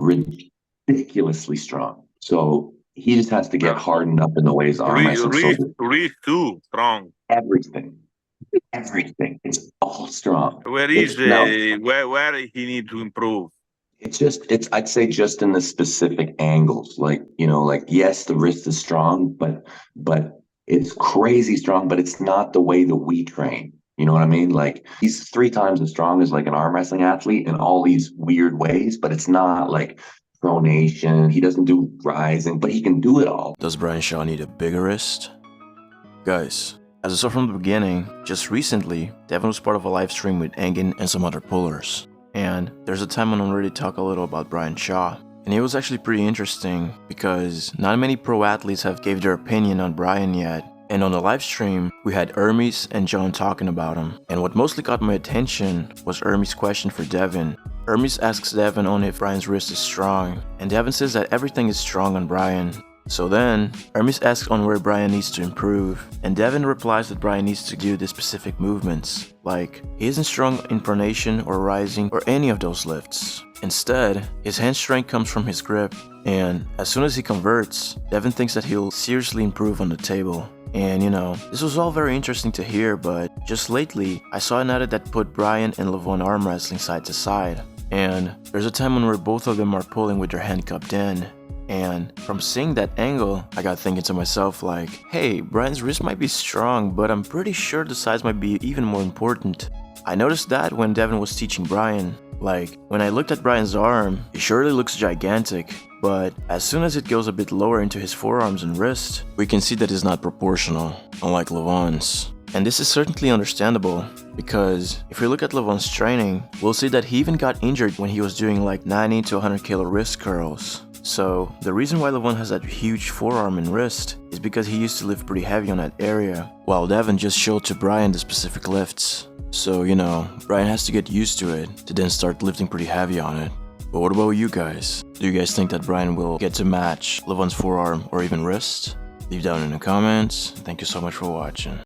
ridiculously strong. So he just has to get Well, hardened up in the ways arm wrestling. So Reese too strong. everything, everything, it's all strong. Where is It's now, where he need to improve? it's I'd say just in the specific angles. Like, like yes, the wrist is strong, but it's crazy strong, but it's not the way that we train. You know what I mean? Like he's three times as strong as like an arm wrestling athlete in all these weird ways, but it's not like pronation. He doesn't do rising, but he can do it all. Does Brian Shaw need a bigger wrist? Guys, as I saw from the beginning, just recently, Devon was part of a live stream with Engin and some other pullers. And there's a time when I already talk a little about Brian Shaw. And it was actually pretty interesting because not many pro athletes have gave their opinion on Brian yet. And on the live stream, we had Ermes and John talking about him. And what mostly caught my attention was Ermes' question for Devon. Ermes asks Devon on if Brian's wrist is strong, and Devon says that everything is strong on Brian. So then, Ermes asks on where Brian needs to improve, and Devon replies that Brian needs to do the specific movements, like he isn't strong in pronation or rising or any of those lifts. Instead, his hand strength comes from his grip, and as soon as he converts, Devon thinks that he'll seriously improve on the table. And this was all very interesting to hear, but just lately, I saw an edit that put Brian and Levan arm wrestling side to side. And there's a time when where both of them are pulling with their hand cupped in. And from seeing that angle, I got thinking to myself like, hey, Brian's wrist might be strong, but I'm pretty sure the size might be even more important. I noticed that when Devon was teaching Brian. Like, when I looked at Brian's arm, it surely looks gigantic, but as soon as it goes a bit lower into his forearms and wrist, we can see that it's not proportional, unlike Levan's. And this is certainly understandable, because if we look at Levan's training, we'll see that he even got injured when he was doing like 90 to 100 kilo wrist curls. So, the reason why Levan has that huge forearm and wrist is because he used to lift pretty heavy on that area, while Devon just showed to Brian the specific lifts. So, Brian has to get used to it to then start lifting pretty heavy on it. But what about you guys? Do you guys think that Brian will get to match Levan's forearm or even wrist? Leave down in the comments. Thank you so much for watching.